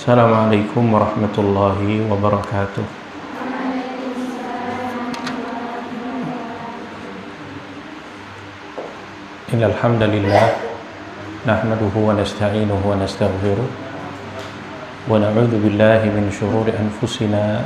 Assalamualaikum warahmatullahi wabarakatuh. Innal hamdalillah nahmaduhu wa nasta'inuhu wa nastaghfiruh wa na'udzu billahi min shururi anfusina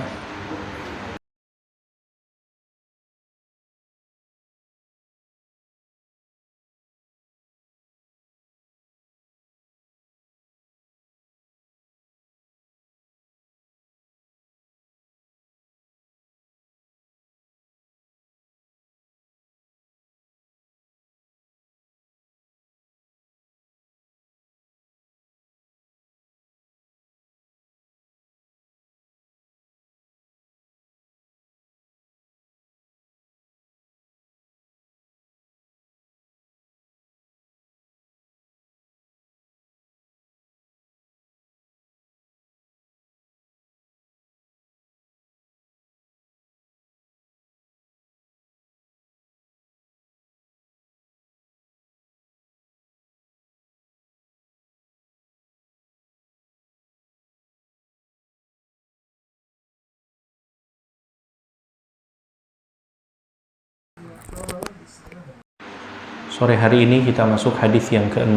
sore hari ini kita masuk hadis yang ke-6.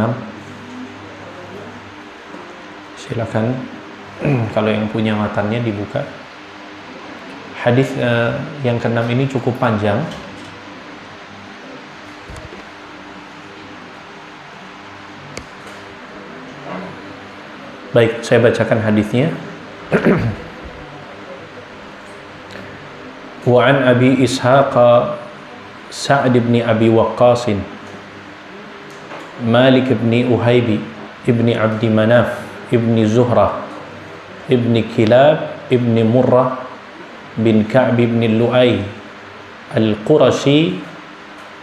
Silakan kalau yang punya matannya dibuka. Hadis yang ke-6 ini cukup panjang. Baik, saya bacakan hadisnya. Wa an Abi Ishaq Sa'd bin Abi Waqqas Malik bin Uhayb ibn Abdi Manaf ibn Zuhrah ibn Kilab ibn Murrah bin Ka'b bin Lu'ay al-Qurashi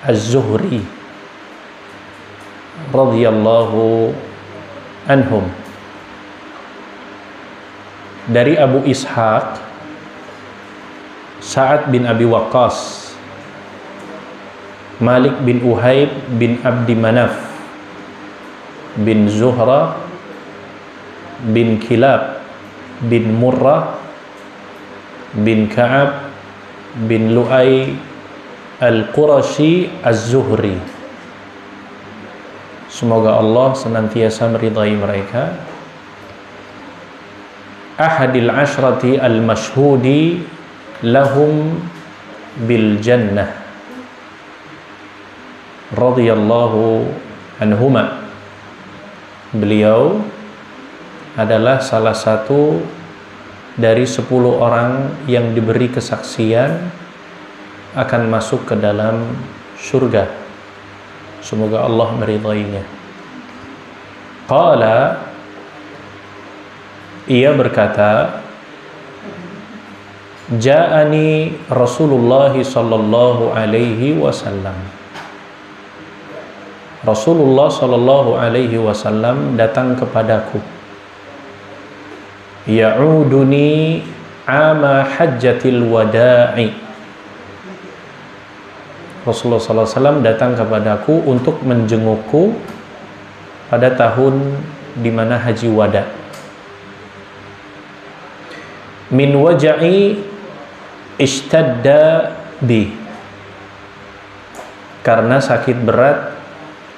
az-Zuhri radhiyallahu anhum. Dari Abu Ishaq Sa'ad bin Abi Waqqas, Malik bin Uhayb bin Abdi Manaf bin Zuhra bin Kilab bin Murrah bin Ka'ab bin Lu'ay al-Qurashi az-Zuhri. Semoga Allah senantiasa meridai mereka. Ahadil ashrati al-mashhudi lahum bil jannah radhiyallahu anhuma. Beliau adalah salah satu dari 10 orang yang diberi kesaksian akan masuk ke dalam surga. Semoga Allah meridainya. Qala, ia berkata, Ja'ani Rasulullah sallallahu alaihi wasallam. Rasulullah sallallahu alaihi wasallam datang kepadaku. Ya'uduni ama hajjatil wada'i. Rasulullah sallallahu alaihi wasallam datang kepadaku untuk menjengukku pada tahun di mana haji wada. Min waja'i ishtadda bi, karena sakit berat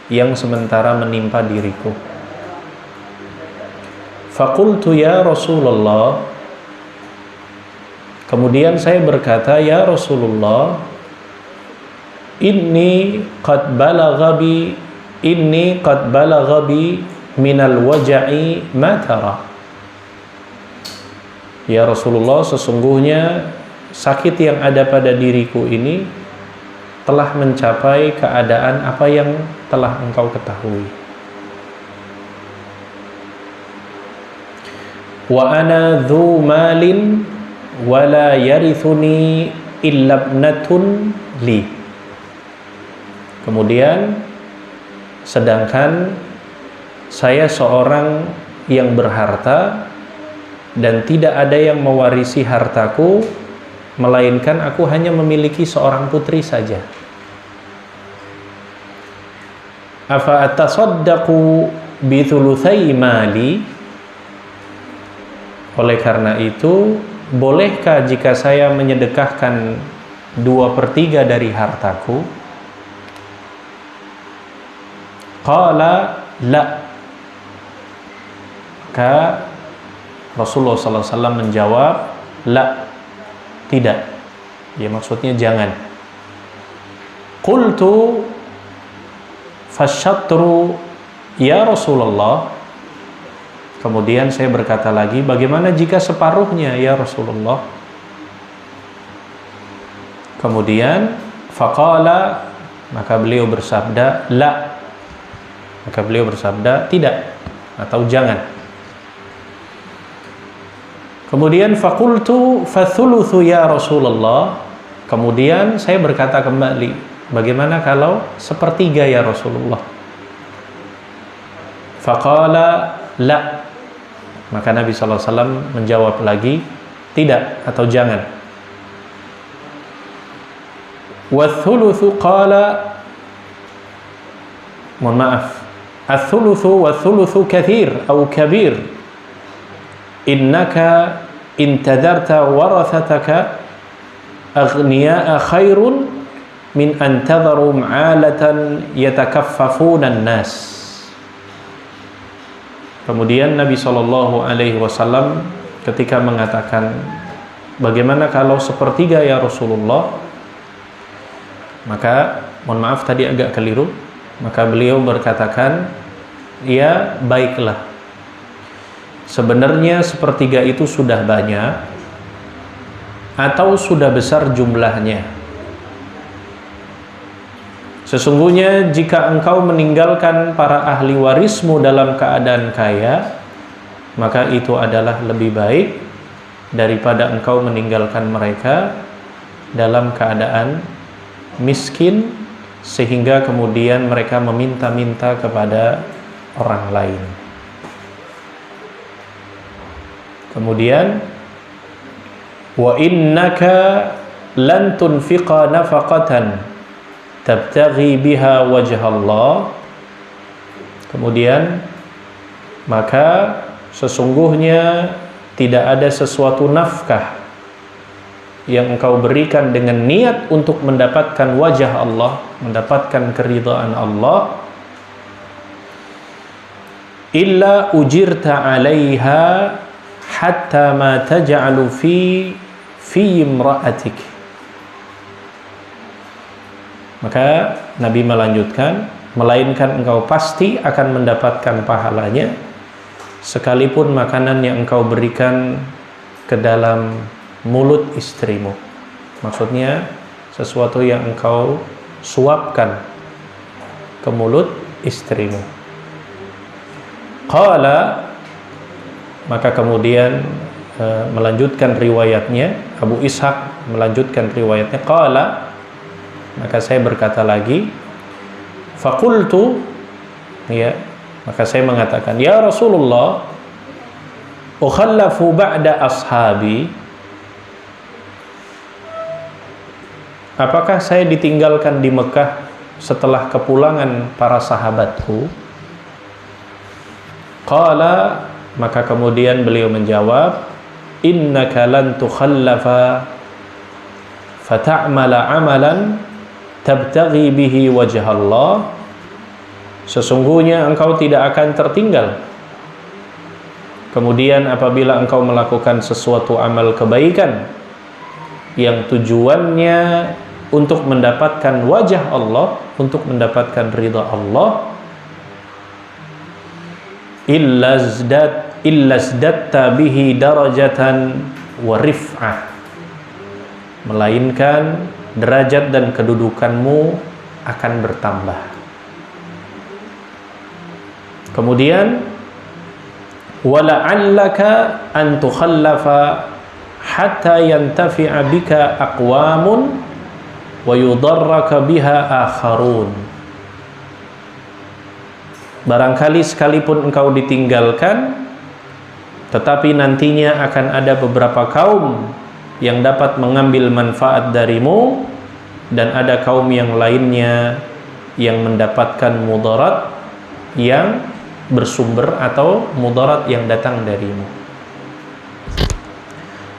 yang sementara menimpa diriku. Faqultu ya Rasulullah, kemudian saya berkata, ya Rasulullah, inni qad balagha bi minal waja'i ma tara. Ya Rasulullah, sesungguhnya sakit yang ada pada diriku ini telah mencapai keadaan apa yang telah engkau ketahui. Wa ana dzu malin wa la yarithuni illa ibnatun li. Kemudian, sedangkan saya seorang yang berharta dan tidak ada yang mewarisi hartaku, melainkan aku hanya memiliki seorang putri saja. Afa atasaddaqu bi thulutsai mali, Oleh karena itu, bolehkah jika saya menyedekahkan 2/3 dari hartaku? Qala la. Maka Rasulullah SAW menjawab, la, tidak. Ya, maksudnya jangan. Qultu fasyatru ya Rasulullah. Kemudian saya berkata lagi, bagaimana jika separuhnya ya Rasulullah? Kemudian faqala, maka beliau bersabda, la. Maka beliau bersabda, tidak atau jangan. Kemudian faqultu fathuluthu ya Rasulullah. Kemudian saya berkata kembali, bagaimana kalau 1/3 ya Rasulullah? Faqala la. Maka Nabi SAW menjawab lagi, tidak atau jangan. Wathuluthu qala, mohon maaf, athuluthu wathuluthu kathir atau kabir. Innaka intadarta warathataka aghniya'a khairun min antadharu ma'alatan yatakaffafuna an-nas. Kemudian Nabi SAW ketika mengatakan, bagaimana kalau 1/3 ya Rasulullah? Maka, mohon maaf tadi agak keliru. Maka beliau berkatakan, ya baiklah. Sebenarnya 1/3 itu sudah banyak atau sudah besar jumlahnya. Sesungguhnya jika engkau meninggalkan para ahli warismu dalam keadaan kaya, maka itu adalah lebih baik daripada engkau meninggalkan mereka dalam keadaan miskin, sehingga kemudian mereka meminta-minta kepada orang lain. Kemudian, wa innaka lan tunfiqa nafaqatan tabtaghi biha wajh Allah. Kemudian, maka sesungguhnya tidak ada sesuatu nafkah yang engkau berikan dengan niat untuk mendapatkan wajah Allah, mendapatkan keridhaan Allah, illa ujirta 'alaiha hatta ma taj'alu fi imra'atik. Maka Nabi melanjutkan, melainkan engkau pasti akan mendapatkan pahalanya sekalipun makanan yang engkau berikan ke dalam mulut istrimu. Maksudnya sesuatu yang engkau suapkan ke mulut istrimu. Qala, maka kemudian melanjutkan riwayatnya, Abu Ishaq melanjutkan riwayatnya, qala, maka saya berkata lagi, faqultu, ya, maka saya mengatakan, ya Rasulullah, ukhallafu ba'da ashabi. Apakah saya ditinggalkan di Mekah setelah kepulangan para sahabatku? Qala, maka kemudian beliau menjawab, innaka lan tukhallafa fata'mala amalan tabtaghi bihi wajh Allah. Sesungguhnya engkau tidak akan tertinggal. Kemudian apabila engkau melakukan sesuatu amal kebaikan yang tujuannya untuk mendapatkan wajah Allah, untuk mendapatkan ridha Allah, illazdatta bihi darajatan wa rif'ah, melainkan derajat dan kedudukanmu akan bertambah. Kemudian, wala'allaka an tukhallafa hatta yantafi'a bika aqwamun wa yudarraka biha akharun. Barangkali sekalipun engkau ditinggalkan, tetapi nantinya akan ada beberapa kaum yang dapat mengambil manfaat darimu, dan ada kaum yang lainnya yang mendapatkan mudarat yang bersumber atau mudarat yang datang darimu.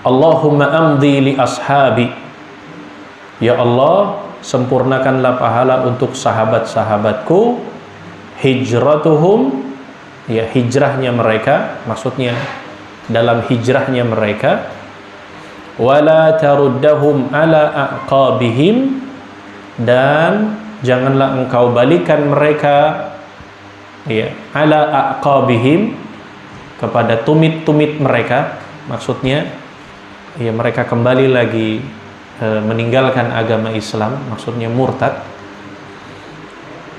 Allahumma amdi li ashabi, ya Allah, sempurnakanlah pahala untuk sahabat-sahabatku, hijratuhum, ya hijrahnya mereka, maksudnya dalam hijrahnya mereka, wala taruddahum ala aqabihim, dan janganlah engkau balikan mereka, ya, ala aqabihim, kepada tumit-tumit mereka, maksudnya ya mereka kembali lagi meninggalkan agama Islam, maksudnya murtad.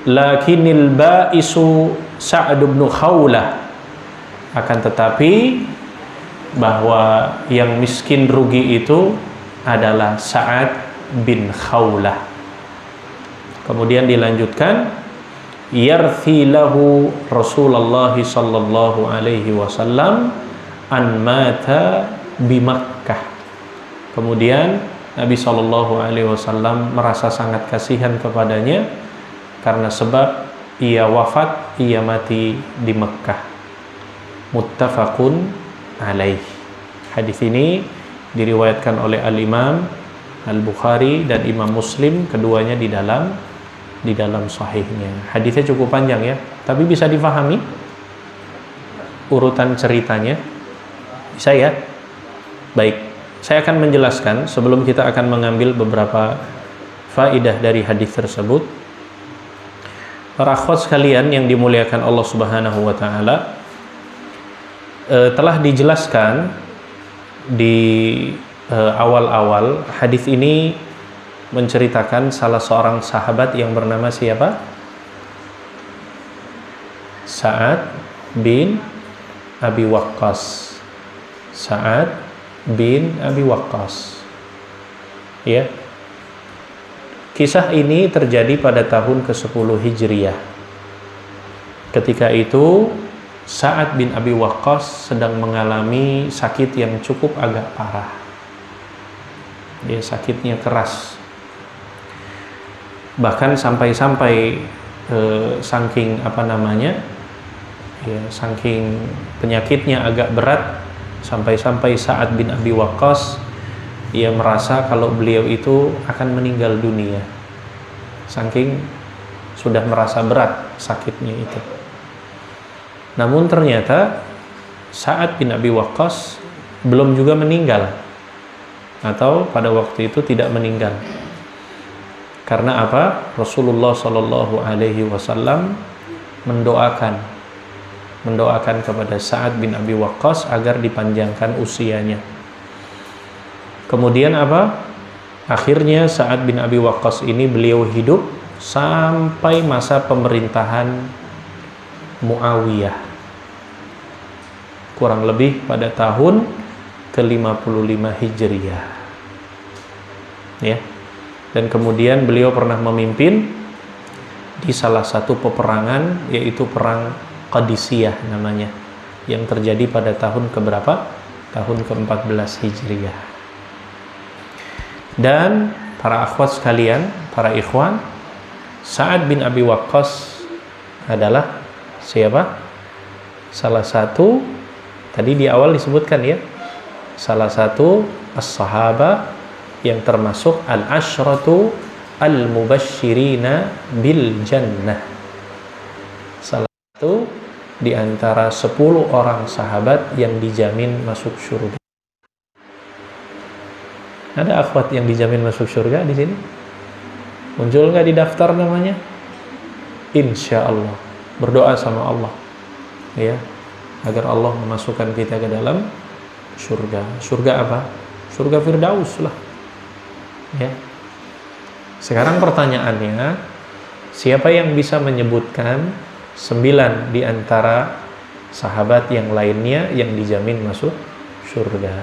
Lakinil ba'isu Sa'd bin Khawlah, akan tetapi bahwa yang miskin rugi itu adalah Sa'ad bin Khawlah. Kemudian dilanjutkan, yarthi lahu Rasulullah sallallahu alaihi wasallam an mata bi Makkah. Kemudian Nabi sallallahu alaihi wasallam merasa sangat kasihan kepadanya karena sebab ia wafat, ia mati di Mekkah. Muttafaqun alaih. Hadis ini diriwayatkan oleh Al-Imam Al-Bukhari dan Imam Muslim, keduanya di dalam sahihnya. Hadisnya cukup panjang ya, tapi bisa difahami urutan ceritanya. Bisa ya? Baik. Saya akan menjelaskan sebelum kita akan mengambil beberapa faidah dari hadis tersebut. Para akhwat sekalian yang dimuliakan Allah Subhanahu wa taala, telah dijelaskan di awal-awal hadis ini menceritakan salah seorang sahabat yang bernama siapa? Sa'ad bin Abi Waqqas. Sa'ad bin Abi Waqqas. Ya. Kisah ini terjadi pada tahun ke-10 Hijriah. Ketika itu Sa'ad bin Abi Waqqas sedang mengalami sakit yang cukup agak parah. Dia sakitnya keras. Bahkan sampai-sampai saking saking penyakitnya agak berat, sampai-sampai Sa'ad bin Abi Waqqas ia merasa kalau beliau itu akan meninggal dunia, saking sudah merasa berat sakitnya itu. Namun ternyata Sa'ad bin Abi Waqqas belum juga meninggal, atau pada waktu itu tidak meninggal. Karena apa? Rasulullah Shallallahu Alaihi Wasallam mendoakan kepada Sa'ad bin Abi Waqqas agar dipanjangkan usianya. Kemudian apa? Akhirnya Sa'ad bin Abi Waqqas ini beliau hidup sampai masa pemerintahan Muawiyah, kurang lebih pada tahun ke-55 Hijriah. Ya. Dan kemudian beliau pernah memimpin di salah satu peperangan, yaitu perang Qadisiyah namanya, yang terjadi pada tahun keberapa? Tahun ke-14 Hijriah. Dan para akhwat sekalian, para ikhwan, Sa'ad bin Abi Waqqas adalah siapa? Salah satu, tadi di awal disebutkan ya, salah satu as-sahaba yang termasuk al-asyratu al-mubasyirina bil jannah. Salah satu di antara 10 orang sahabat yang dijamin masuk surga. Ada akhwat yang dijamin masuk surga di sini? Muncul nggak di daftar namanya? Insya Allah. Berdoa sama Allah, ya, agar Allah memasukkan kita ke dalam surga. Surga apa? Surga Firdaus lah. Ya. Sekarang pertanyaannya, siapa yang bisa menyebutkan 9 di antara sahabat yang lainnya yang dijamin masuk surga?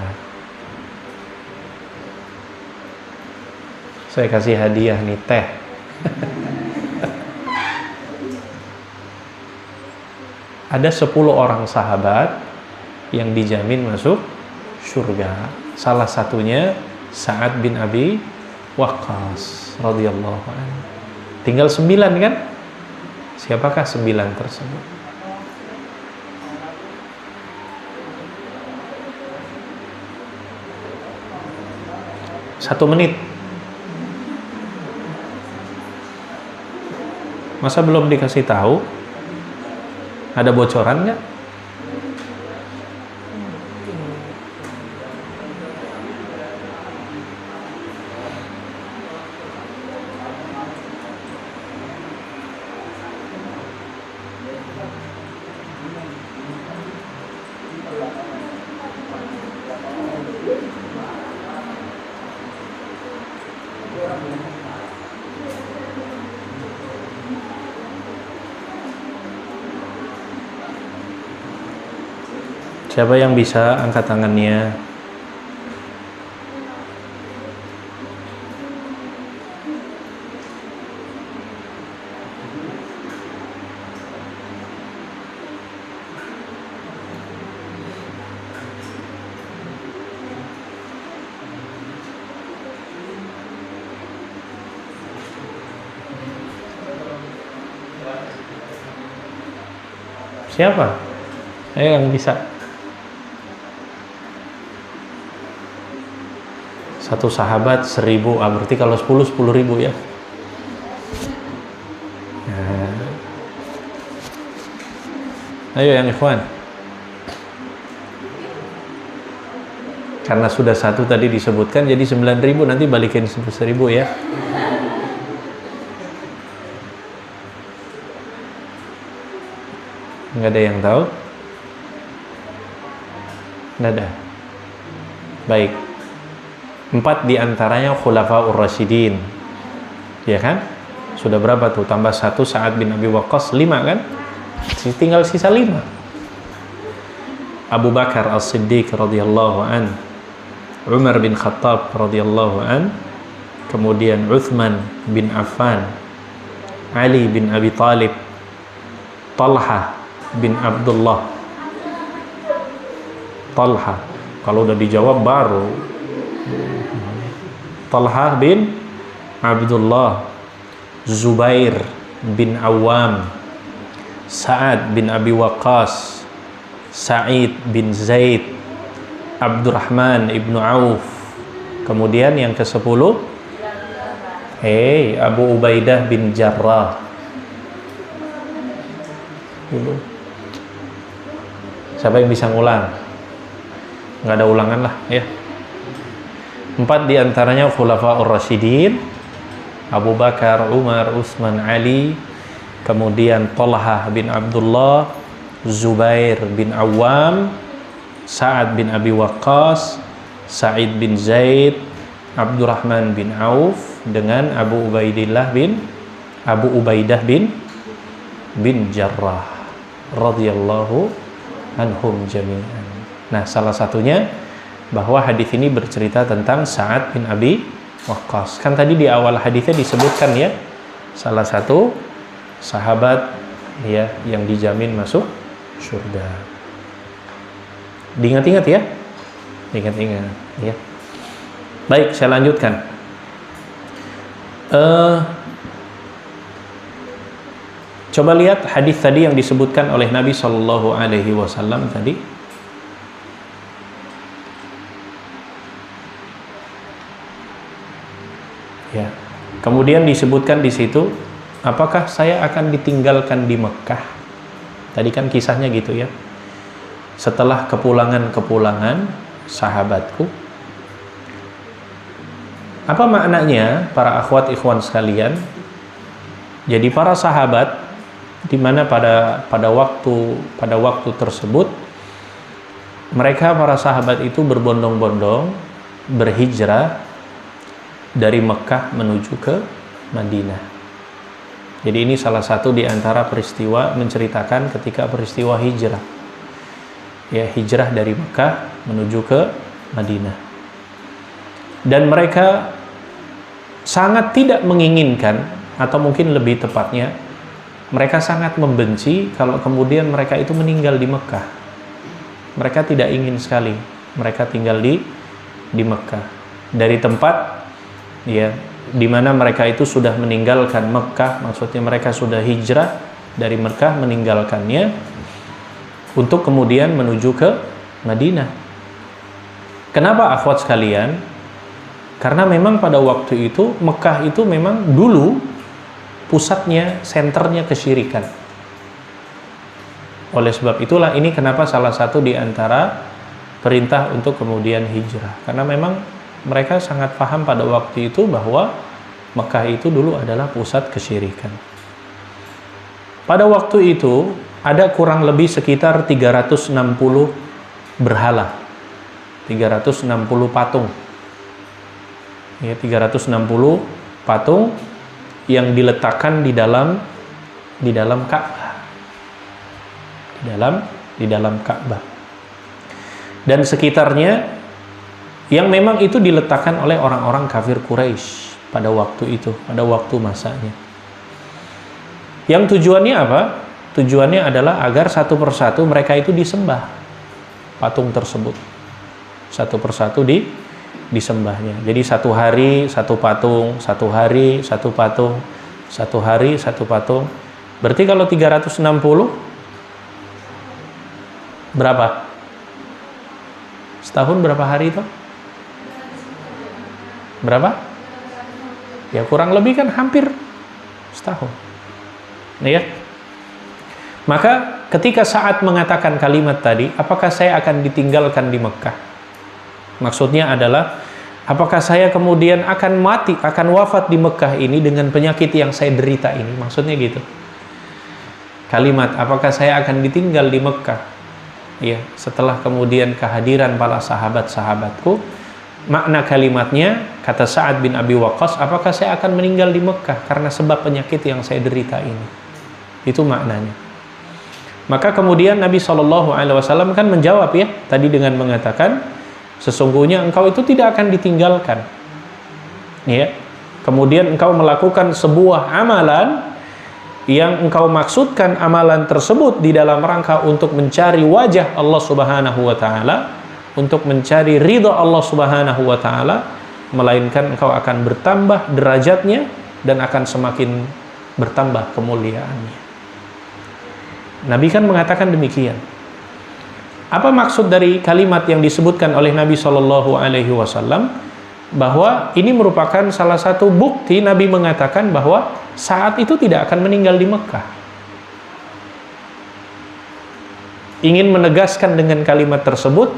Saya kasih hadiah nih, teh. Ada 10 orang sahabat yang dijamin masuk surga. Salah satunya Sa'ad bin Abi Waqqas radhiyallahu anhu. Tinggal 9 kan? Siapakah 9 tersebut? 1 menit. Masa belum dikasih tahu? Ada bocoran nggak? Siapa yang bisa angkat tangannya? Siapa? Ayo yang bisa. Satu sahabat 1000, berarti kalau 10.000 ya. Ayo yang ikhwan. Karena sudah 1 tadi disebutkan, jadi 9.000, nanti balikin 1.000 ya. Nggak ada yang tahu? Nggak ada. Baik. 4 diantaranya Khulafaur Rasyidin, ya kan? Sudah berapa tuh? Tambah 1 Sa'ad bin Abi Waqqas, 5 kan? Tinggal sisa 5. Abu Bakar As-Siddiq radhiyallahu an, Umar bin Khattab radhiyallahu an, kemudian Uthman bin Affan, Ali bin Abi Talib, Talha bin Abdullah. Talha, kalau udah dijawab baru. Talha bin Abdullah, Zubair bin Awam, Sa'ad bin Abi Waqqas, Sa'id bin Zaid, Abdurrahman ibnu Auf. Kemudian yang ke-10, Abu Ubaidah bin Jarrah. Siapa yang bisa ngulang? Nggak ada ulangan lah ya. 4 diantaranya Khulafaur Rasyidin, Abu Bakar, Umar, Utsman, Ali, kemudian Talha bin Abdullah, Zubair bin Awam, Sa'ad bin Abi Waqqas, Sa'id bin Zaid, Abdurrahman bin Auf, dengan Abu Ubaidah bin Jarrah radhiyallahu anhum jami'an. Nah, salah satunya bahwa hadis ini bercerita tentang Sa'ad bin Abi Waqqas. Kan tadi di awal hadisnya disebutkan ya, salah satu sahabat ya yang dijamin masuk surga. Diingat-ingat ya. Diingat-ingat ya. Baik, saya lanjutkan. Coba lihat hadis tadi yang disebutkan oleh Nabi Shallallahu alaihi wasallam tadi. Ya. Kemudian disebutkan di situ, apakah saya akan ditinggalkan di Mekah? Tadi kan kisahnya gitu ya. Setelah kepulangan sahabatku. Apa maknanya para akhwat ikhwan sekalian? Jadi para sahabat di mana pada waktu tersebut mereka para sahabat itu berbondong-bondong berhijrah dari Mekah menuju ke Madinah. Jadi ini salah satu di antara peristiwa menceritakan ketika peristiwa hijrah. Ya, hijrah dari Mekah menuju ke Madinah. Dan mereka sangat tidak menginginkan, atau mungkin lebih tepatnya mereka sangat membenci kalau kemudian mereka itu meninggal di Mekah. Mereka tidak ingin sekali mereka tinggal di Mekah. Dari tempat ya di mana mereka itu sudah meninggalkan Mekah, maksudnya mereka sudah hijrah dari Mekah meninggalkannya untuk kemudian menuju ke Madinah. Kenapa akhwat sekalian? Karena memang pada waktu itu Mekah itu memang dulu pusatnya, senternya kesyirikan. Oleh sebab itulah ini kenapa salah satu di antara perintah untuk kemudian hijrah. Karena memang mereka sangat paham pada waktu itu bahwa Mekah itu dulu adalah pusat kesyirikan. Pada waktu itu ada kurang lebih sekitar 360 berhala, 360 patung. Ya, 360 patung yang diletakkan di dalam Ka'bah. Di dalam Ka'bah. Dan sekitarnya yang memang itu diletakkan oleh orang-orang kafir Quraisy pada waktu itu, pada waktu masanya. Yang tujuannya apa? Tujuannya adalah agar satu persatu mereka itu disembah patung tersebut. Satu persatu disembahnya. Jadi satu hari satu patung, satu hari satu patung, satu hari satu patung. Berarti kalau 360 berapa? Setahun berapa hari itu? Berapa? Ya kurang lebih kan hampir setahun. Ya. Maka ketika saat mengatakan kalimat tadi, apakah saya akan ditinggalkan di Mekah? Maksudnya adalah, apakah saya kemudian akan mati, akan wafat di Mekah ini dengan penyakit yang saya derita ini? Maksudnya gitu. Kalimat, apakah saya akan ditinggal di Mekah? Ya, setelah kemudian kehadiran para sahabat-sahabatku, makna kalimatnya, kata Sa'ad bin Abi Waqqas, apakah saya akan meninggal di Mekah karena sebab penyakit yang saya derita ini? Itu maknanya. Maka kemudian Nabi SAW kan menjawab ya, tadi dengan mengatakan, sesungguhnya engkau itu tidak akan ditinggalkan. Ya. Kemudian engkau melakukan sebuah amalan yang engkau maksudkan amalan tersebut di dalam rangka untuk mencari wajah Allah Subhanahu wa taala, untuk mencari ridha Allah Subhanahu wa taala, melainkan engkau akan bertambah derajatnya dan akan semakin bertambah kemuliaannya. Nabi kan mengatakan demikian. Apa maksud dari kalimat yang disebutkan oleh Nabi Shallallahu Alaihi Wasallam? Bahwa ini merupakan salah satu bukti Nabi mengatakan bahwa saat itu tidak akan meninggal di Mekah. Ingin menegaskan dengan kalimat tersebut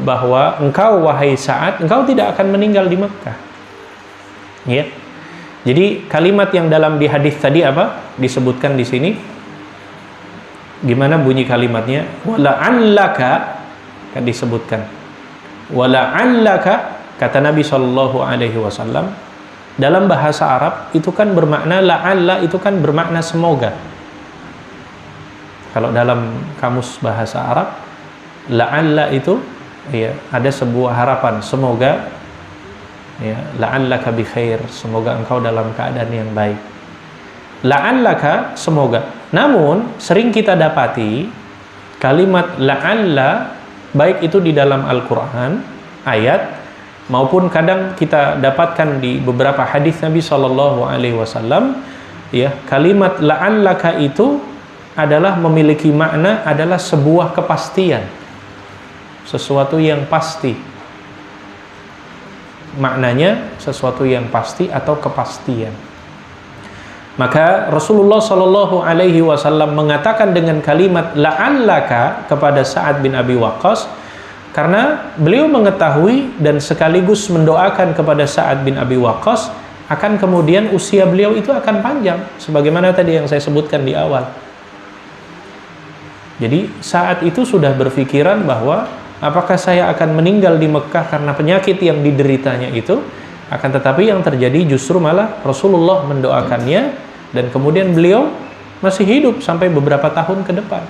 bahwa engkau wahai Sa'ad, engkau tidak akan meninggal di Mekah. Ya. Jadi kalimat yang dalam di hadis tadi apa? Disebutkan di sini. Gimana bunyi kalimatnya? Wala'allaka, kan disebutkan. Wala'allaka, kata Nabi Shallallahu Alaihi Wasallam, dalam bahasa Arab itu kan bermakna la'alla, itu kan bermakna semoga. Kalau dalam kamus bahasa Arab, la'alla itu ya ada sebuah harapan, semoga ya, la'allaka bi khair, semoga engkau dalam keadaan yang baik. La'allaka, semoga. Namun sering kita dapati kalimat la'alla, baik itu di dalam Al-Quran ayat maupun kadang kita dapatkan di beberapa hadis Nabi Shallallahu Alaihi Wasallam, ya, kalimat la'allaka itu adalah memiliki makna adalah sebuah kepastian, sesuatu yang pasti. Maknanya sesuatu yang pasti atau kepastian. Maka Rasulullah Shallallahu Alaihi Wasallam mengatakan dengan kalimat la'allaka kepada Sa'ad bin Abi Waqqas karena beliau mengetahui dan sekaligus mendoakan kepada Sa'ad bin Abi Waqqas akan kemudian usia beliau itu akan panjang sebagaimana tadi yang saya sebutkan di awal. Jadi saat itu sudah berpikiran bahwa apakah saya akan meninggal di Mekah karena penyakit yang dideritanya itu, akan tetapi yang terjadi justru malah Rasulullah mendoakannya dan kemudian beliau masih hidup sampai beberapa tahun ke depan.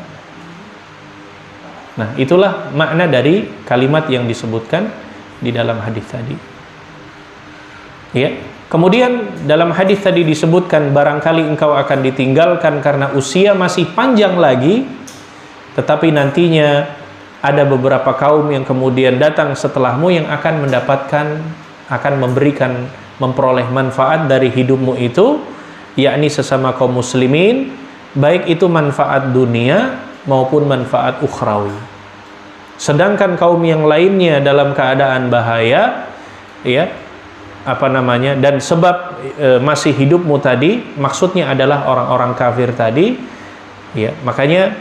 Nah, itulah makna dari kalimat yang disebutkan di dalam hadis tadi. Ya. Kemudian dalam hadis tadi disebutkan barangkali engkau akan ditinggalkan karena usia masih panjang lagi, tetapi nantinya ada beberapa kaum yang kemudian datang setelahmu yang akan mendapatkan, akan memberikan, memperoleh manfaat dari hidupmu itu, yakni sesama kaum muslimin, baik itu manfaat dunia maupun manfaat ukhrawi. Sedangkan kaum yang lainnya dalam keadaan bahaya, ya, apa namanya, dan sebab masih hidupmu tadi maksudnya adalah orang-orang kafir tadi, ya, makanya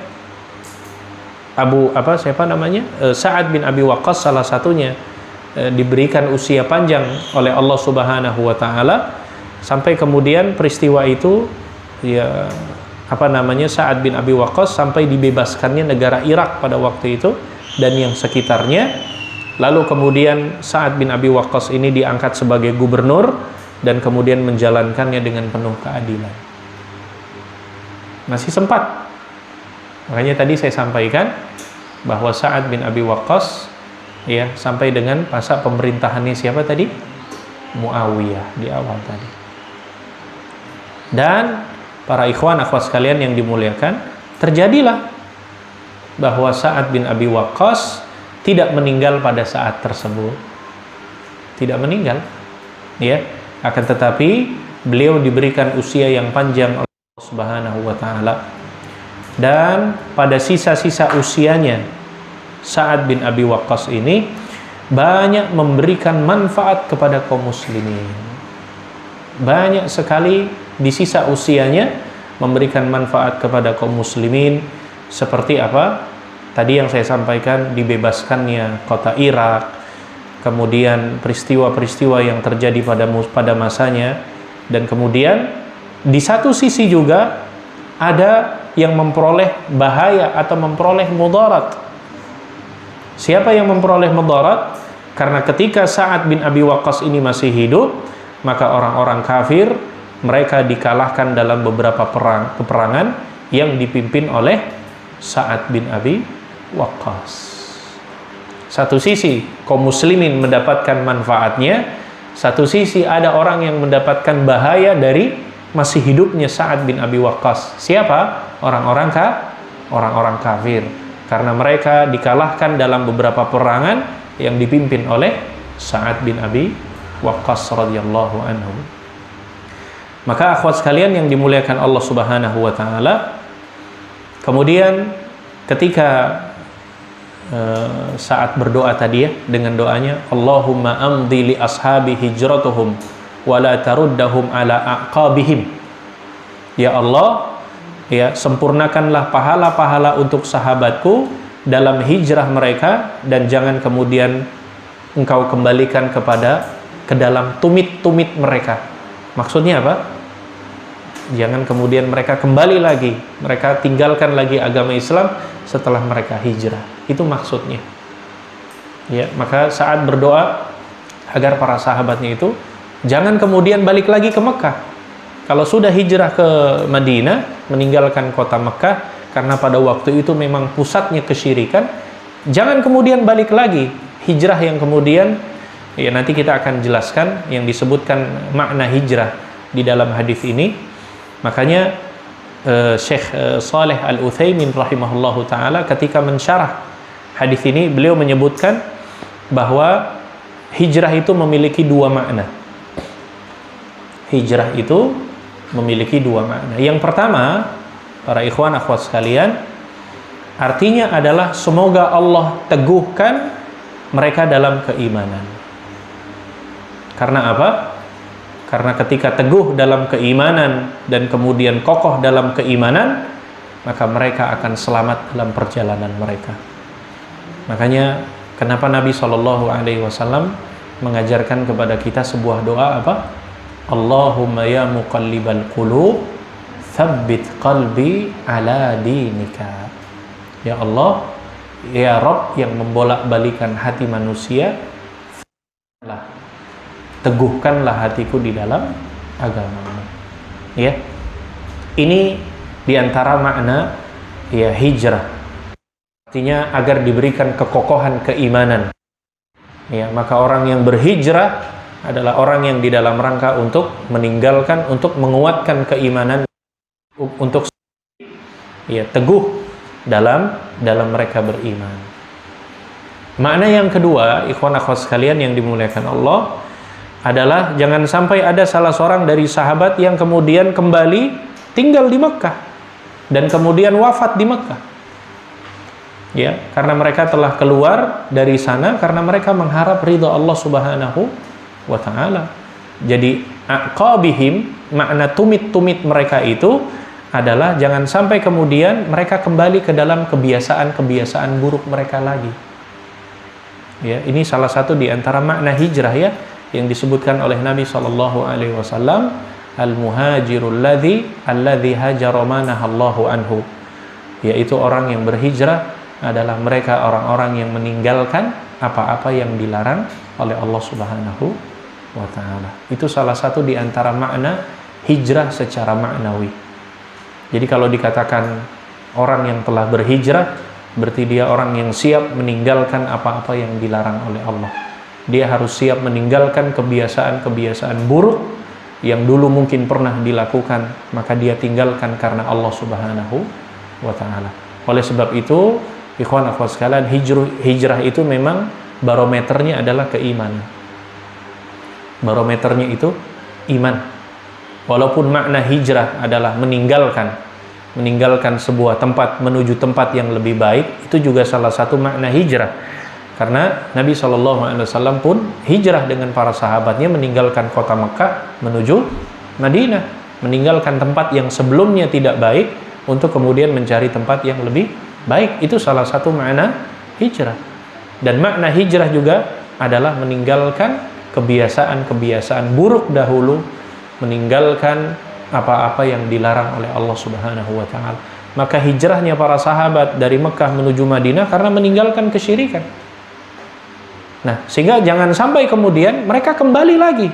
Sa'ad bin Abi Waqqas salah satunya diberikan usia panjang oleh Allah Subhanahu wa taala, sampai kemudian peristiwa itu, ya, Sa'ad bin Abi Waqqas sampai dibebaskannya negara Irak pada waktu itu dan yang sekitarnya. Lalu kemudian Sa'ad bin Abi Waqqas ini diangkat sebagai gubernur dan kemudian menjalankannya dengan penuh keadilan. Masih sempat. Makanya tadi saya sampaikan bahwa Sa'ad bin Abi Waqqas, ya, sampai dengan masa pemerintahannya siapa tadi? Muawiyah di awal tadi. Dan para ikhwan akhwat sekalian yang dimuliakan, terjadilah bahwa Sa'ad bin Abi Waqqas tidak meninggal pada saat tersebut. Tidak meninggal, ya. Akan tetapi beliau diberikan usia yang panjang oleh Allah Subhanahu wa taala. Dan pada sisa-sisa usianya, Sa'ad bin Abi Waqqas ini banyak memberikan manfaat kepada kaum muslimin. Banyak sekali di sisa usianya memberikan manfaat kepada kaum muslimin. Seperti apa? Tadi yang saya sampaikan, dibebaskannya kota Irak, kemudian peristiwa-peristiwa yang terjadi pada masanya, dan kemudian di satu sisi juga ada yang memperoleh bahaya atau memperoleh mudarat. Siapa yang memperoleh mudarat? Karena ketika Sa'ad bin Abi Waqqas ini masih hidup, maka orang-orang kafir mereka dikalahkan dalam beberapa peperangan yang dipimpin oleh Sa'ad bin Abi Waqqas. Satu sisi kaum muslimin mendapatkan manfaatnya, satu sisi ada orang yang mendapatkan bahaya dari masih hidupnya Sa'ad bin Abi Waqqas. Siapa? Orang-orang kafir. Karena mereka dikalahkan dalam beberapa peperangan yang dipimpin oleh Sa'ad bin Abi Waqqas radhiyallahu anhu. Maka akhwat sekalian yang dimuliakan Allah Subhanahu wa taala, kemudian ketika saat berdoa tadi, ya, dengan doanya Allahumma amdi li ashabi hijratuhum wa la taruddahum ala aqabihim. Ya Allah, ya, sempurnakanlah pahala-pahala untuk sahabatku dalam hijrah mereka, dan jangan kemudian engkau kembalikan ke dalam tumit-tumit mereka. Maksudnya apa? Jangan kemudian mereka kembali lagi, mereka tinggalkan lagi agama Islam setelah mereka hijrah. Itu maksudnya. Ya, maka saat berdoa agar para sahabatnya itu jangan kemudian balik lagi ke Mekah. Kalau sudah hijrah ke Madinah, meninggalkan kota Mekah karena pada waktu itu memang pusatnya kesyirikan, jangan kemudian balik lagi. Hijrah yang kemudian, ya, nanti kita akan jelaskan yang disebutkan makna hijrah di dalam hadis ini. Makanya Syekh Saleh Al-Utsaimin rahimahullahu taala ketika mensyarah hadis ini, beliau menyebutkan bahwa hijrah itu memiliki dua makna. Hijrah itu memiliki dua makna. Yang pertama, para ikhwan akhwat sekalian, artinya adalah semoga Allah teguhkan mereka dalam keimanan. Karena apa? Karena ketika teguh dalam keimanan dan kemudian kokoh dalam keimanan, maka mereka akan selamat dalam perjalanan mereka. Makanya kenapa Nabi SAW mengajarkan kepada kita sebuah doa apa? Allahumma ya muqallibal qulub, tsabbit qalbi ala dinika. Ya Allah, ya Rabb yang membolak-balikan hati manusia, teguhkanlah hatiku di dalam agamamu. Ya, ini diantara makna, ya, hijrah. Artinya agar diberikan kekokohan keimanan. Ya, maka orang yang berhijrah adalah orang yang di dalam rangka untuk meninggalkan, untuk menguatkan keimanan, untuk, ya, teguh dalam mereka beriman. Makna yang kedua, ikhwan akhwat sekalian yang dimuliakan Allah, adalah jangan sampai ada salah seorang dari sahabat yang kemudian kembali tinggal di Mekah dan kemudian wafat di Mekah. Ya, karena mereka telah keluar dari sana karena mereka mengharap ridha Allah Subhanahu wa taala. Jadi aqabihim, makna tumit-tumit mereka itu adalah jangan sampai kemudian mereka kembali ke dalam kebiasaan-kebiasaan buruk mereka lagi. Ya, ini salah satu di antara makna hijrah ya yang disebutkan oleh Nabi sallallahu alaihi wasallam, al-muhajirul alladzi hajara ma nahallahu anhu. Yaitu orang yang berhijrah adalah mereka orang-orang yang meninggalkan apa-apa yang dilarang oleh Allah Subhanahu wa taala. Itu salah satu di antara makna hijrah secara maknawi. Jadi kalau dikatakan orang yang telah berhijrah, berarti dia orang yang siap meninggalkan apa-apa yang dilarang oleh Allah. Dia harus siap meninggalkan kebiasaan-kebiasaan buruk yang dulu mungkin pernah dilakukan, maka dia tinggalkan karena Allah Subhanahu wa taala. Oleh sebab itu, ikhwan akhwat sekalian, hijrah itu memang barometernya adalah keimanan. Barometernya itu iman. Walaupun makna hijrah adalah meninggalkan sebuah tempat menuju tempat yang lebih baik, itu juga salah satu makna hijrah. Karena Nabi SAW pun hijrah dengan para sahabatnya, meninggalkan kota Mekah menuju Madinah, meninggalkan tempat yang sebelumnya tidak baik untuk kemudian mencari tempat yang lebih baik. Itu salah satu makna hijrah. Dan makna hijrah juga adalah meninggalkan kebiasaan-kebiasaan buruk dahulu, meninggalkan apa-apa yang dilarang oleh Allah Subhanahu wa taala. Maka hijrahnya para sahabat dari Mekah menuju Madinah karena meninggalkan kesyirikan. Nah, sehingga jangan sampai kemudian mereka kembali lagi.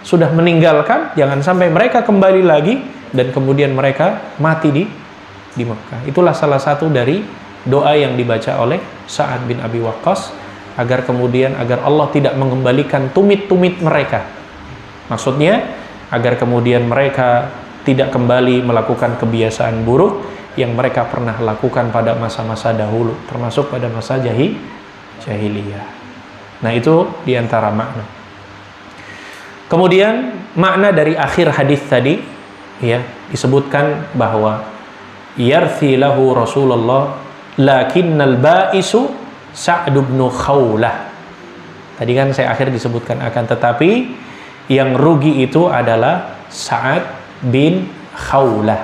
Sudah meninggalkan, jangan sampai mereka kembali lagi dan kemudian mereka mati di Mekah. Itulah salah satu dari doa yang dibaca oleh Sa'ad bin Abi Waqqas agar Allah tidak mengembalikan tumit-tumit mereka. Maksudnya, agar kemudian mereka tidak kembali melakukan kebiasaan buruk yang mereka pernah lakukan pada masa-masa dahulu, termasuk pada masa jahiliyah. Nah, itu diantara makna. Kemudian, makna dari akhir hadis tadi, ya, disebutkan bahwa yarthi lahu Rasulullah lakinnal ba'isu Sa'd bin Khawlah. Tadi kan saya akhir disebutkan akan tetapi yang rugi itu adalah Sa'ad bin Khawlah.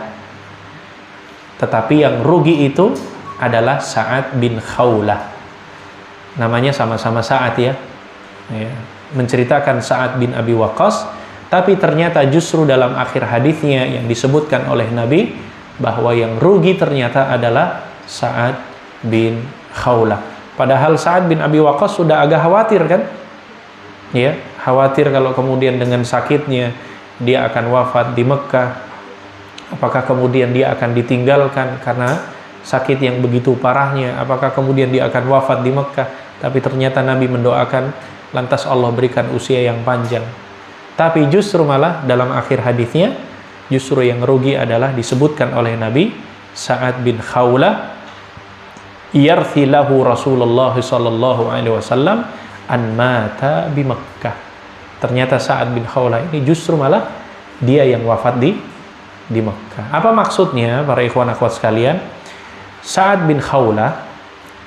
Tetapi yang rugi itu adalah Sa'ad bin Khawlah. Namanya sama-sama Sa'ad ya. Menceritakan Sa'ad bin Abi Waqqas, tapi ternyata justru dalam akhir hadisnya yang disebutkan oleh Nabi bahwa yang rugi ternyata adalah Sa'ad bin Khawlah. Padahal Sa'ad bin Abi Waqqas sudah agak khawatir kan? Ya, khawatir kalau kemudian dengan sakitnya dia akan wafat di Mekah. Apakah kemudian dia akan ditinggalkan karena sakit yang begitu parahnya? Apakah kemudian dia akan wafat di Mekah? Tapi ternyata Nabi mendoakan, lantas Allah berikan usia yang panjang. Tapi justru malah dalam akhir hadisnya, justru yang rugi adalah disebutkan oleh Nabi, Sa'ad bin Khawlah yarthi lahu Rasulullah sallallahu alaihi wasallam an mata bi Makkah. Ternyata Sa'ad bin Khawlah ini justru malah dia yang wafat di Makkah. Apa maksudnya para ikhwan akhwat sekalian? Sa'ad bin Khawlah,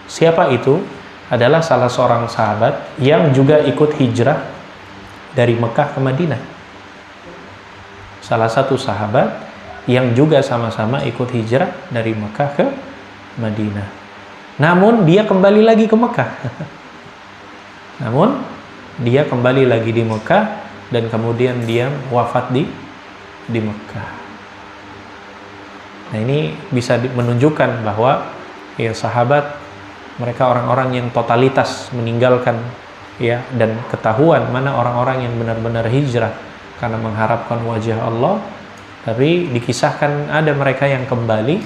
siapa itu? Adalah salah seorang sahabat yang juga ikut hijrah dari Mekah ke Madinah. Salah satu sahabat yang juga sama-sama ikut hijrah dari Mekah ke Madinah. Namun dia kembali lagi ke Mekah. Namun dia kembali lagi di Mekah dan kemudian dia wafat di Mekah. Nah, ini bisa menunjukkan bahwa ya sahabat mereka orang-orang yang totalitas meninggalkan ya dan ketahuan mana orang-orang yang benar-benar hijrah karena mengharapkan wajah Allah, tapi dikisahkan ada mereka yang kembali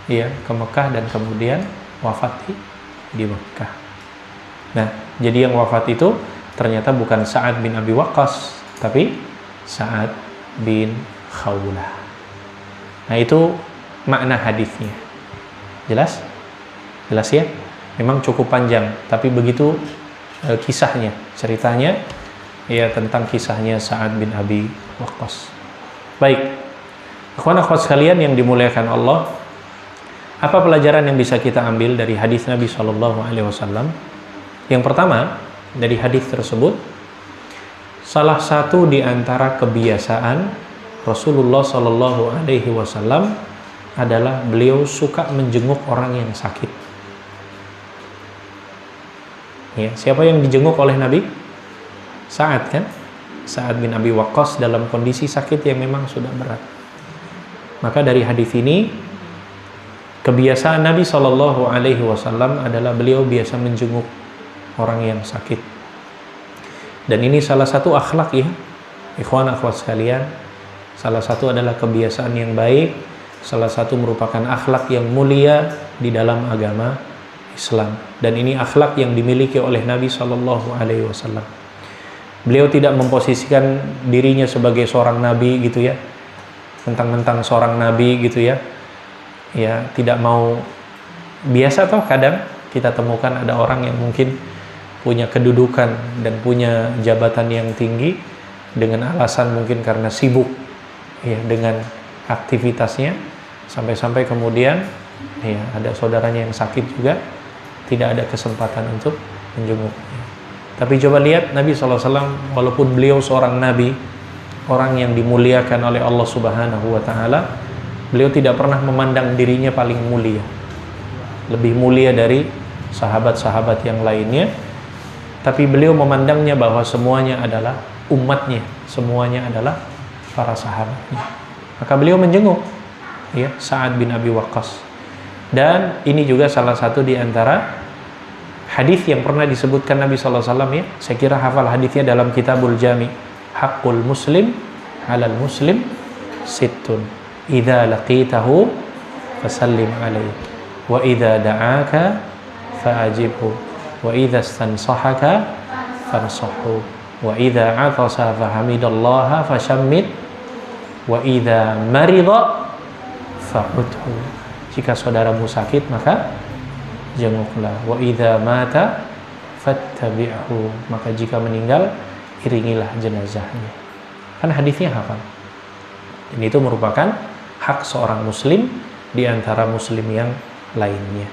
ya ke Mekah dan kemudian wafat di Mekah. Nah, jadi yang wafat itu ternyata bukan Sa'ad bin Abi Waqqas, tapi Sa'ad bin Khawlah. Nah, itu makna hadisnya. Jelas? Jelas ya? Memang cukup panjang, tapi begitu kisahnya, ceritanya ya tentang kisahnya Sa'ad bin Abi Waqqas. Baik. Ikhwan akhwat sekalian yang dimuliakan Allah, apa pelajaran yang bisa kita ambil dari hadis Nabi SAW? Yang pertama, dari hadis tersebut, salah satu di antara kebiasaan Rasulullah Shallallahu Alaihi Wasallam adalah beliau suka menjenguk orang yang sakit. Ya, siapa yang dijenguk oleh Nabi? Sa'ad kan? Sa'ad bin Abi Waqqas dalam kondisi sakit yang memang sudah berat. Maka dari hadis ini, kebiasaan Nabi Shallallahu Alaihi Wasallam adalah beliau biasa menjenguk orang yang sakit. Dan ini salah satu akhlak ya, ikhwan akhwat sekalian. Salah satu adalah kebiasaan yang baik, salah satu merupakan akhlak yang mulia di dalam agama Islam. Dan ini akhlak yang dimiliki oleh Nabi Shallallahu Alaihi Wasallam. Beliau tidak memposisikan dirinya sebagai seorang nabi gitu ya, mentang-mentang seorang nabi gitu ya. Ya, tidak mau, biasa toh kadang kita temukan ada orang yang mungkin punya kedudukan dan punya jabatan yang tinggi dengan alasan mungkin karena sibuk ya dengan aktivitasnya, sampai-sampai kemudian ya ada saudaranya yang sakit juga tidak ada kesempatan untuk menjenguknya. Tapi coba lihat Nabi SAW, walaupun beliau seorang nabi, orang yang dimuliakan oleh Allah Subhanahu wa Ta'ala, beliau tidak pernah memandang dirinya paling mulia, lebih mulia dari sahabat-sahabat yang lainnya. Tapi beliau memandangnya bahwa semuanya adalah umatnya, semuanya adalah para sahabatnya. Maka beliau menjenguk ya Sa'ad bin Abi Waqqas. Dan ini juga salah satu di antara hadis yang pernah disebutkan Nabi SAW ya. Saya kira hafal hadisnya dalam Kitabul Jami. Haqqul muslim 'alal muslim sittun. Idza laqitahu fasallim alaihi wa idza da'aka fa'ajibhu wa idza stansahaka fansahhu wa idza 'atasa fahamidallaha fashammit wa idza marida fa'udhu. Jika saudaramu sakit maka jenguklah. Wa idza mata fattabi'hu, maka jika meninggal iringilah jenazahnya. Kan hadisnya hafal. Dan itu merupakan hak seorang muslim di antara muslim yang lainnya.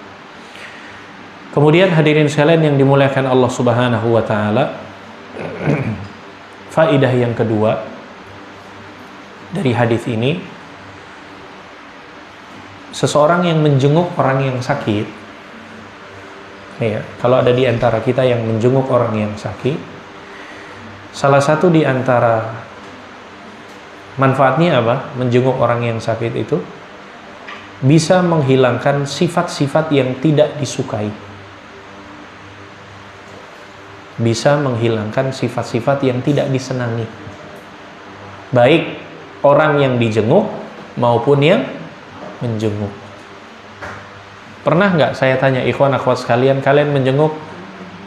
Kemudian hadirin sekalian yang dimuliakan Allah Subhanahu wa Ta'ala, faidah yang kedua dari hadis ini, seseorang yang menjenguk orang yang sakit ya, kalau ada di antara kita yang menjenguk orang yang sakit, salah satu di antara manfaatnya apa? Menjenguk orang yang sakit itu bisa menghilangkan sifat-sifat yang tidak disukai. Bisa menghilangkan sifat-sifat yang tidak disenangi, baik orang yang dijenguk maupun yang menjenguk. Pernah nggak saya tanya ikhwan akhwat sekalian, kalian menjenguk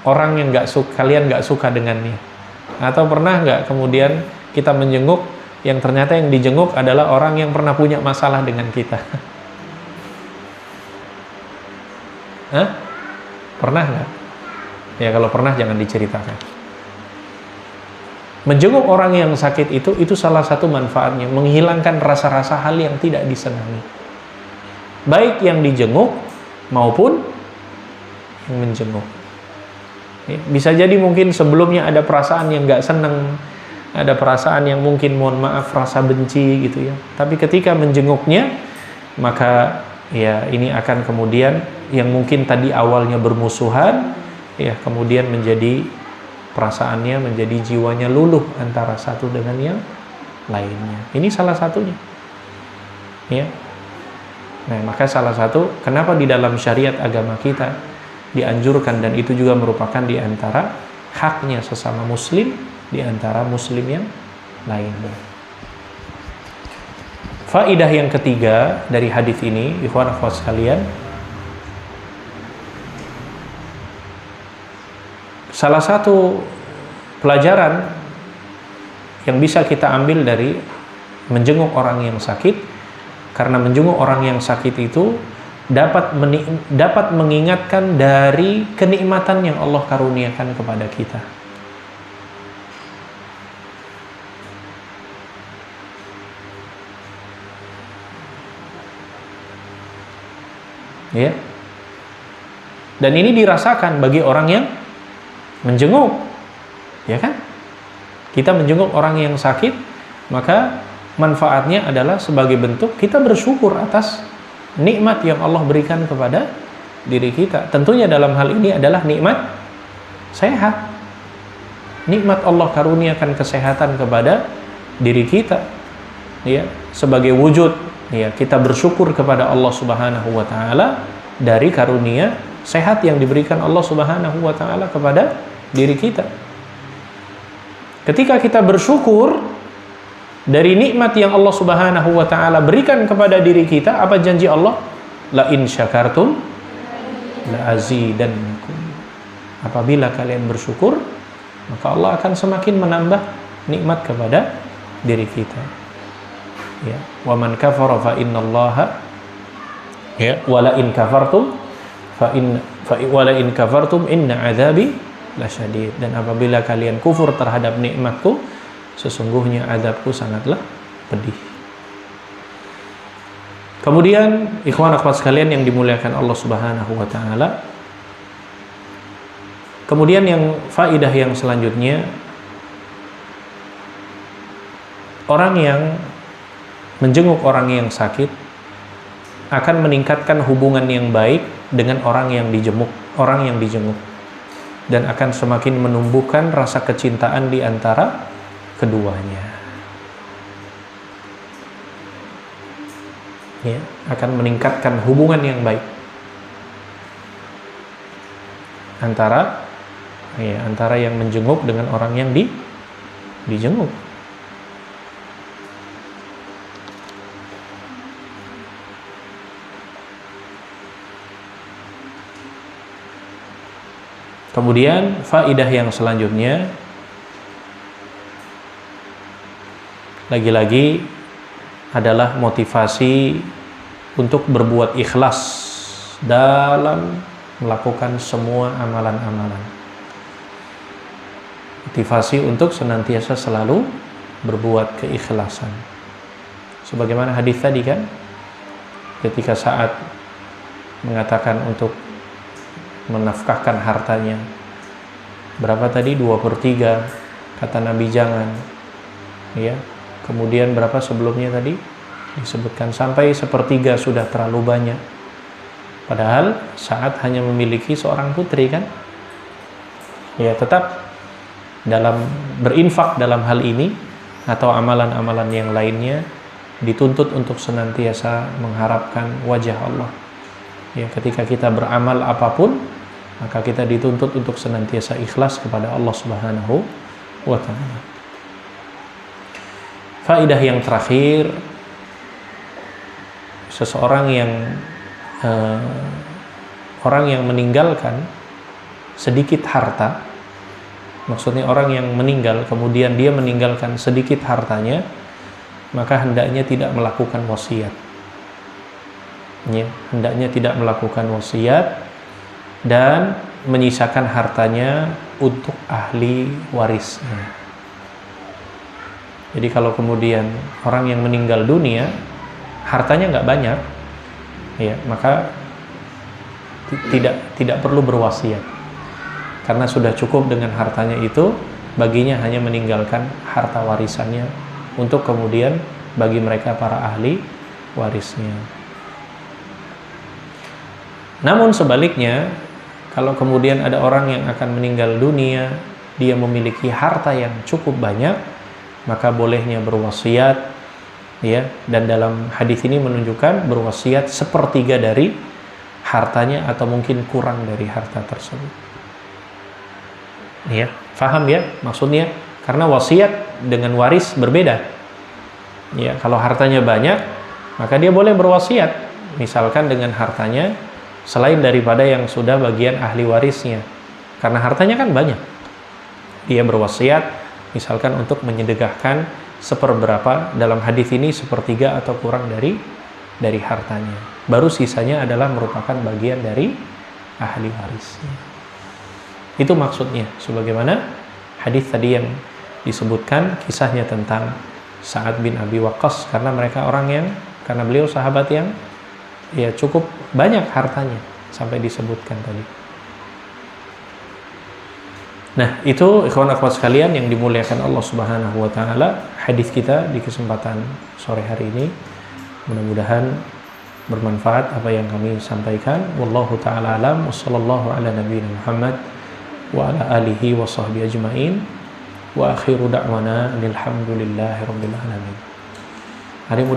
orang yang kalian nggak suka dengannya? Atau pernah nggak kemudian kita menjenguk yang ternyata yang dijenguk adalah orang yang pernah punya masalah dengan kita? Hah? Pernah nggak? Ya kalau pernah jangan diceritakan. Menjenguk orang yang sakit itu salah satu manfaatnya, menghilangkan rasa-rasa hal yang tidak disenangi, baik yang dijenguk maupun yang menjenguk. Ya, bisa jadi mungkin sebelumnya ada perasaan yang nggak senang, ada perasaan yang mungkin mohon maaf rasa benci gitu ya. Tapi ketika menjenguknya, maka ya ini akan kemudian yang mungkin tadi awalnya bermusuhan, ya kemudian menjadi perasaannya, menjadi jiwanya luluh antara satu dengan yang lainnya. Ini salah satunya ya. Nah maka salah satu kenapa di dalam syariat agama kita dianjurkan, dan itu juga merupakan di antara haknya sesama muslim di antara muslim yang lainnya. Faidah yang ketiga dari hadis ini, ikhwan akhwat sekalian, salah satu pelajaran yang bisa kita ambil dari menjenguk orang yang sakit, karena menjenguk orang yang sakit itu dapat mengingatkan dari kenikmatan yang Allah karuniakan kepada kita. Ya. Dan ini dirasakan bagi orang yang menjenguk, ya kan? Kita menjenguk orang yang sakit, maka manfaatnya adalah sebagai bentuk kita bersyukur atas nikmat yang Allah berikan kepada diri kita. Tentunya dalam hal ini adalah nikmat sehat. Nikmat Allah karuniakan kesehatan kepada diri kita, ya, sebagai wujud, ya, kita bersyukur kepada Allah Subhanahu wa taala dari karunia sehat yang diberikan Allah Subhanahu wa taala kepada diri kita. Ketika kita bersyukur dari nikmat yang Allah Subhanahu wa taala berikan kepada diri kita, apa janji Allah? La in syakartum la azidannakum. Apabila kalian bersyukur, maka Allah akan semakin menambah nikmat kepada diri kita. Ya, wa man kafara fa innallaha, ya, wala in kafartum wala in kafartum inna adzabi lasyadid. Dan apabila kalian kufur terhadap nikmatku, sesungguhnya azabku sangatlah pedih. Kemudian ikhwan akhwat sekalian yang dimuliakan Allah Subhanahu wa taala, kemudian yang faidah yang selanjutnya, orang yang menjenguk orang yang sakit akan meningkatkan hubungan yang baik dengan orang yang dijenguk, dan akan semakin menumbuhkan rasa kecintaan di antara keduanya. Ya, akan meningkatkan hubungan yang baik antara yang menjenguk dengan orang yang dijenguk. Kemudian faidah yang selanjutnya, lagi-lagi adalah motivasi untuk berbuat ikhlas dalam melakukan semua amalan-amalan. Motivasi untuk senantiasa selalu berbuat keikhlasan. Sebagaimana hadis tadi kan, ketika saat mengatakan untuk menafkahkan hartanya, berapa tadi? 2/3, kata Nabi jangan, ya. Kemudian berapa sebelumnya tadi disebutkan sampai 1/3 sudah terlalu banyak, padahal saat hanya memiliki seorang putri kan, ya. Tetap dalam berinfak dalam hal ini atau amalan-amalan yang lainnya dituntut untuk senantiasa mengharapkan wajah Allah, ya. Ketika kita beramal apapun, maka kita dituntut untuk senantiasa ikhlas kepada Allah Subhanahu wa ta'ala. Faidah yang terakhir, seseorang yang orang yang meninggalkan sedikit harta, maksudnya orang yang meninggal kemudian dia meninggalkan sedikit hartanya, maka hendaknya tidak melakukan wasiat, ya, hendaknya tidak melakukan wasiat dan menyisakan hartanya untuk ahli warisnya. Jadi kalau kemudian orang yang meninggal dunia hartanya nggak banyak, ya, maka tidak perlu berwasiat, karena sudah cukup dengan hartanya itu. Baginya hanya meninggalkan harta warisannya untuk kemudian bagi mereka para ahli warisnya. Namun sebaliknya, kalau kemudian ada orang yang akan meninggal dunia, dia memiliki harta yang cukup banyak, maka bolehnya berwasiat, ya. Dan dalam hadis ini menunjukkan berwasiat 1/3 dari hartanya atau mungkin kurang dari harta tersebut, ya. Faham ya maksudnya? Karena wasiat dengan waris berbeda, ya. Kalau hartanya banyak, maka dia boleh berwasiat misalkan dengan hartanya selain daripada yang sudah bagian ahli warisnya, karena hartanya kan banyak. Dia berwasiat misalkan untuk menyedekahkan 1/4, dalam hadis ini 1/3 atau kurang dari hartanya. Baru sisanya adalah merupakan bagian dari ahli warisnya. Itu maksudnya, sebagaimana hadis tadi yang disebutkan kisahnya tentang Sa'ad bin Abi Waqqas, karena beliau sahabat yang ya cukup banyak hartanya sampai disebutkan tadi. Nah, itu ikhwan akhwat sekalian yang dimuliakan Allah Subhanahu wa taala, hadis kita di kesempatan sore hari ini. Mudah-mudahan bermanfaat apa yang kami sampaikan. Wallahu taala alam, wassallallahu ala nabiyina Muhammad wa ala alihi wa sahbihi ajmain. Wa akhiru da'wana alhamdulillahi rabbil alamin. Hari mau